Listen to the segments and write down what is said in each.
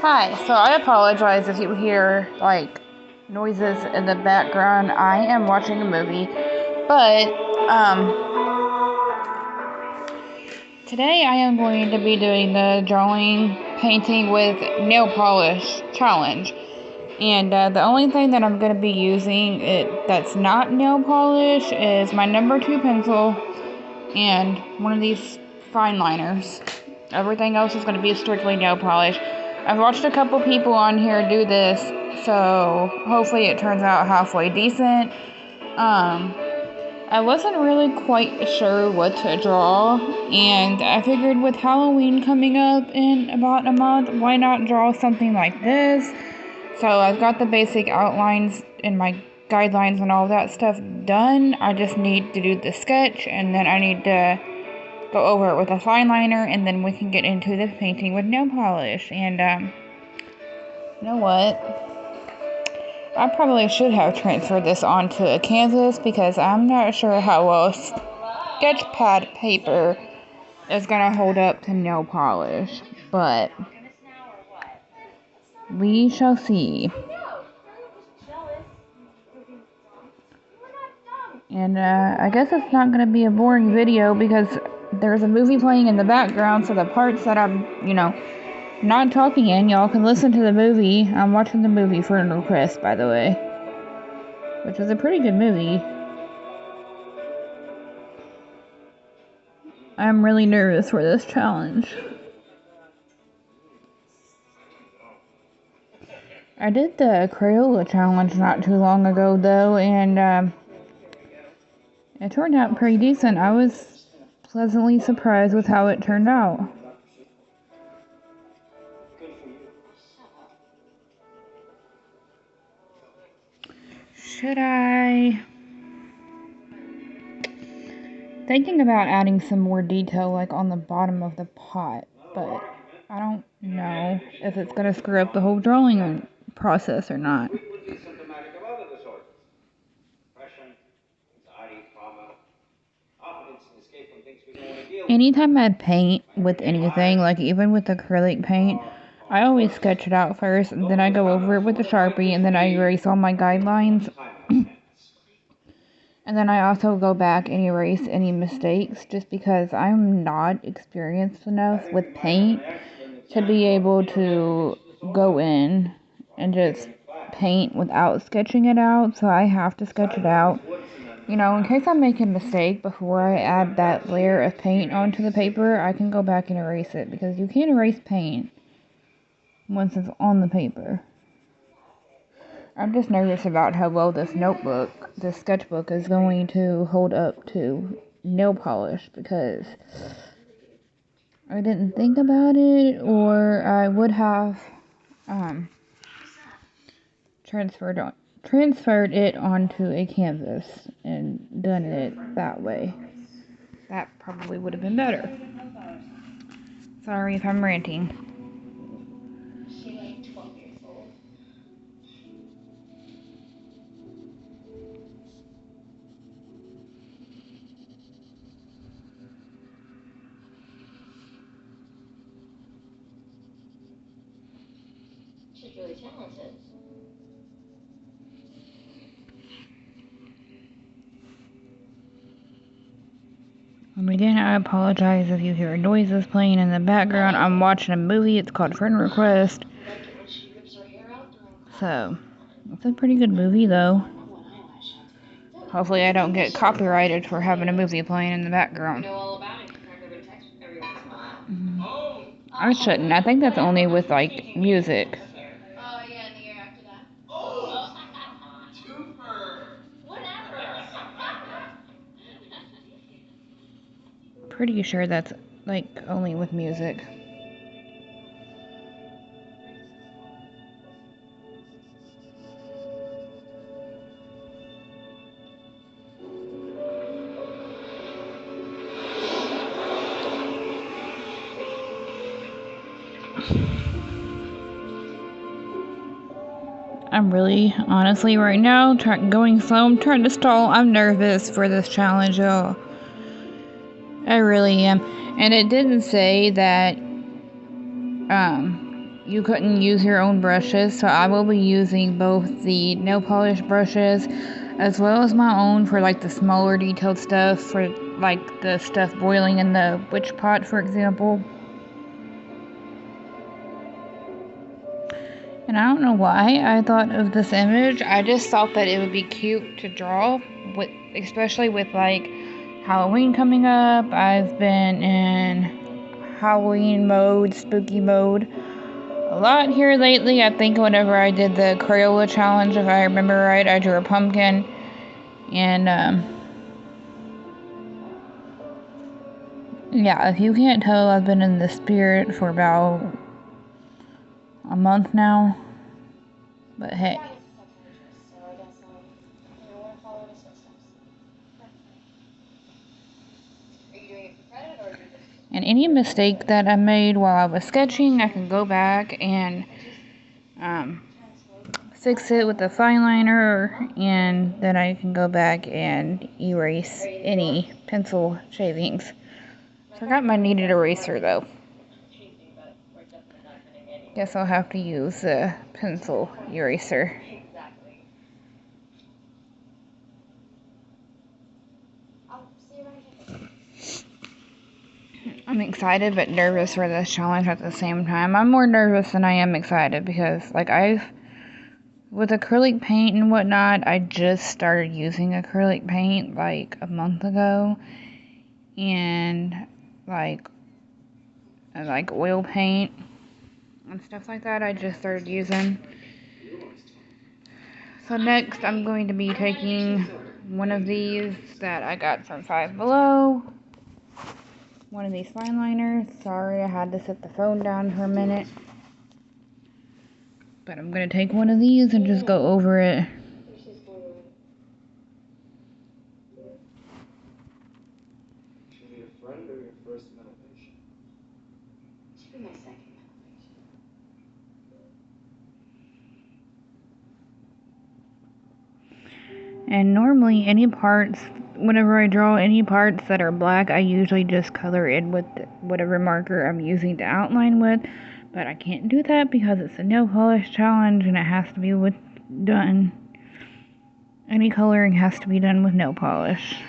Hi, so I apologize if you hear, noises in the background. I am watching a movie, but, today I am going to be doing the drawing, painting with nail polish challenge. And, the only thing that I'm going to be using that's not nail polish is my number 2 pencil and one of these fine liners. Everything else is going to be strictly nail polish. I've watched a couple people on here do this, so hopefully it turns out halfway decent. I wasn't really quite sure what to draw, and I figured with Halloween coming up in about a month, why not draw something like this? So I've got the basic outlines and my guidelines and all that stuff done. I just need to do the sketch, and then I need to go over it with a fine liner, and then we can get into the painting with nail polish. And you know what? I probably should have transferred this onto a canvas because I'm not sure how well sketch pad paper is gonna hold up to nail polish, but we shall see. And I guess it's not gonna be a boring video because there's a movie playing in the background, so the parts that I'm, not talking in, y'all can listen to the movie. I'm watching the movie for a request, by the way, which is a pretty good movie. I'm really nervous for this challenge. I did the Crayola challenge not too long ago, though, and it turned out pretty decent. I was pleasantly surprised with how it turned out. Should I... Thinking about adding some more detail, like on the bottom of the pot, but I don't know if it's going to screw up the whole drawing process or not. Anytime I paint with anything, like even with acrylic paint, I always sketch it out first, and then I go over it with a Sharpie, and then I erase all my guidelines. And then I also go back and erase any mistakes, just because I'm not experienced enough with paint to be able to go in and just paint without sketching it out. So I have to sketch it out, in case I make a mistake before I add that layer of paint onto the paper. I can go back and erase it, because you can't erase paint once it's on the paper. I'm just nervous about how well this sketchbook is going to hold up to nail polish, because I didn't think about it, or I would have transferred it onto a canvas and done it that way. That probably would have been better. Sorry if I'm ranting. She's really talented. And again, I apologize if you hear noises playing in the background. I'm watching a movie. It's called Friend Request. So, it's a pretty good movie, though. Hopefully I don't get copyrighted for having a movie playing in the background. I shouldn't. I think that's only with, music. Oh, yeah, and the year after that. Oh! Whatever. Pretty sure that's, only with music. I'm really, honestly, right now, going slow. I'm trying to stall. I'm nervous for this challenge, y'all. I really am. And it didn't say that, you couldn't use your own brushes, so I will be using both the nail polish brushes as well as my own for like the smaller detailed stuff, for like the stuff boiling in the witch pot, for example. And I don't know why I thought of this image. I just thought that it would be cute to draw, with, especially with like Halloween coming up. I've been in Halloween mode, spooky mode a lot here lately. I think whenever I did the Crayola challenge, if I remember right, I drew a pumpkin. And yeah, if you can't tell, I've been in the spirit for about a month now. But hey. So I guess we're gonna follow his footsteps. Are you doing it for credit, or are you just? And any mistake that I made while I was sketching, I can go back and fix it with a fine liner, and then I can go back and erase any pencil shavings. Forgot my kneaded eraser though. Guess I'll have to use a pencil eraser. I'm excited but nervous for this challenge at the same time. I'm more nervous than I am excited because, like, with acrylic paint and whatnot, I just started using acrylic paint like a month ago. And like oil paint and stuff like that, I just started using. So next I'm going to be taking one of these that I got from Five Below. One of these fine liners. Sorry, I had to set the phone down for a minute. But I'm going to take one of these and just go over it. Should be your friend or your first mental patient? Should be my second. And normally whenever I draw any parts that are black, I usually just color in with whatever marker I'm using to outline with. But I can't do that because it's a nail polish challenge and it has to be done. Any coloring has to be done with nail polish.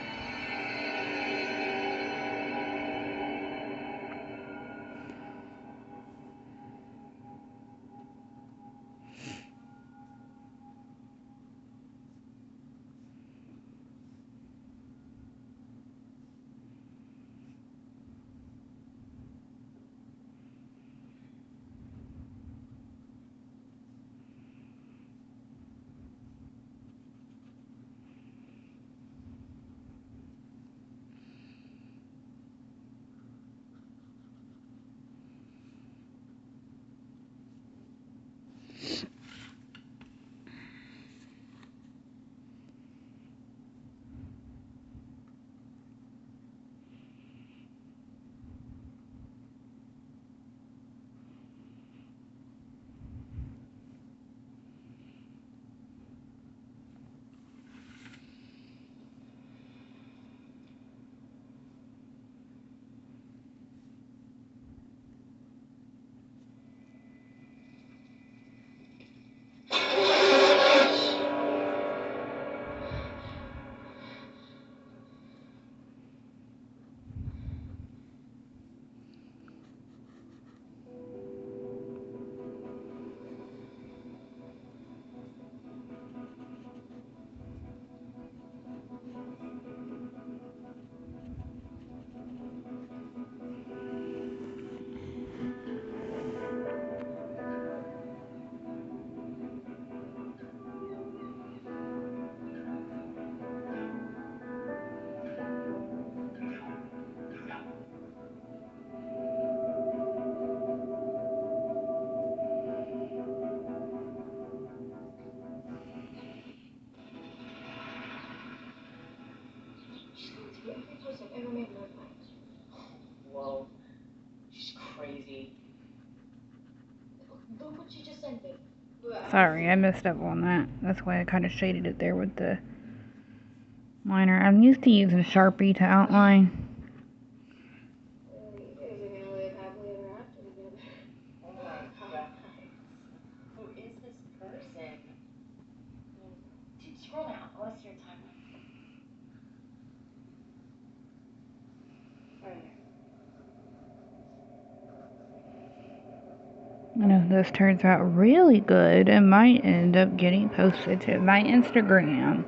She's going to be every post I've ever made in my life. Whoa. She's crazy. Look what she just sent me. Sorry, I messed up on that. That's why I kind of shaded it there with the liner. I'm used to using Sharpie to outline. You guys are gonna live happily ever after together. Oh my god. And if this turns out really good, it might end up getting posted to my Instagram.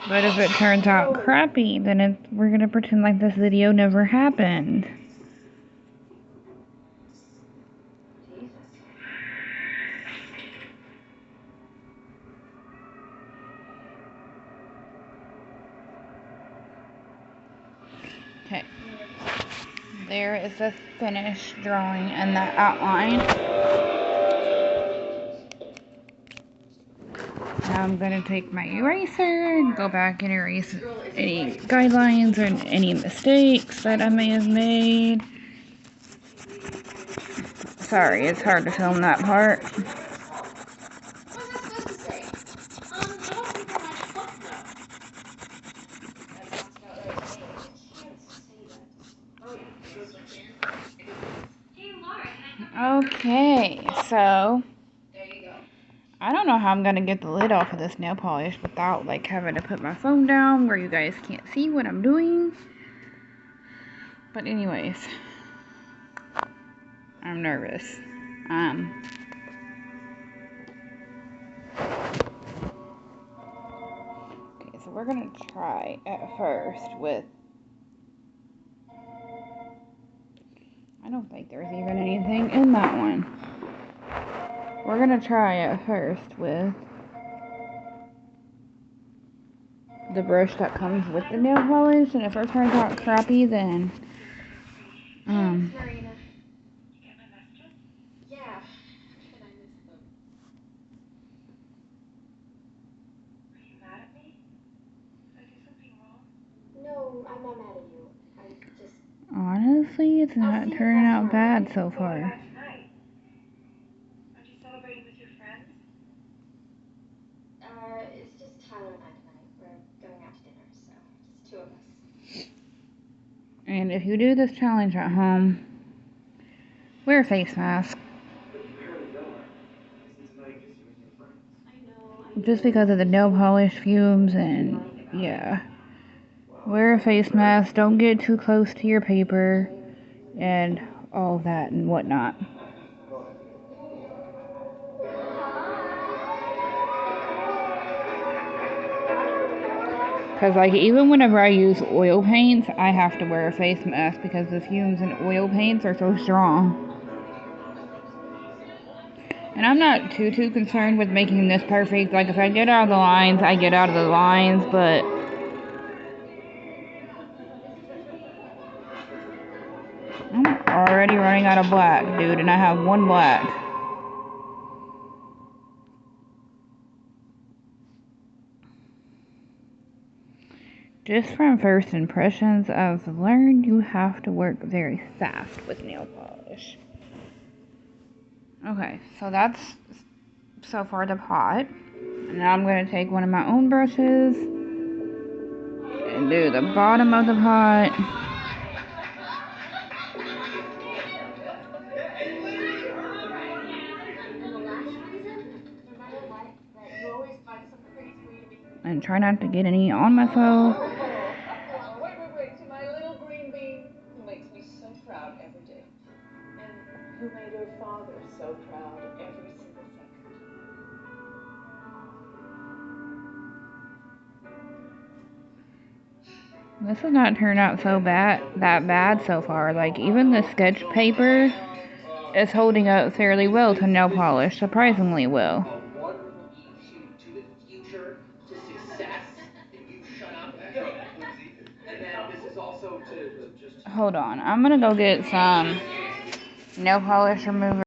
But if it turns out crappy, then we're gonna pretend like this video never happened. Okay. There is the finished drawing and the outline. Now I'm going to take my eraser and go back and erase any guidelines or any mistakes that I may have made. Sorry, it's hard to film that part. Okay, so I don't know how I'm gonna get the lid off of this nail polish without like having to put my phone down where you guys can't see what I'm doing. But anyways, I'm nervous. Okay, so we're gonna try at first with, I don't think there's even anything in that one. We're gonna try at first with the brush that comes with the nail polish, and if it turns out crappy, then No, I'm not mad at you. I just... honestly, it's not turning out bad so far. Aren't you celebrating with your friends? It's just Tyler and I tonight. We're going out to dinner, so just two of us. And if you do this challenge at home, wear a face mask. Just because of the nail polish fumes, and yeah. Wear a face mask, don't get too close to your paper, and all that and whatnot. Because like even whenever I use oil paints, I have to wear a face mask because the fumes in oil paints are so strong. And I'm not too concerned with making this perfect. Like if I get out of the lines, I get out of the lines, but I'm already running out of black, dude, and I have one black. Just from first impressions, I've learned you have to work very fast with nail polish. Okay, so that's so far the pot. And now I'm going to take one of my own brushes and do the bottom of the pot. And try not to get any on myself. Wait, to my little green bean, who makes me so proud every day. And who made her father so proud every single second. This has not turned out that bad so far. Like even the sketch paper is holding up fairly well to nail polish, surprisingly well. One will eat you to the future, to success, and you shut up. And then this is also to just... Hold on, I'm gonna go get some nail polish remover.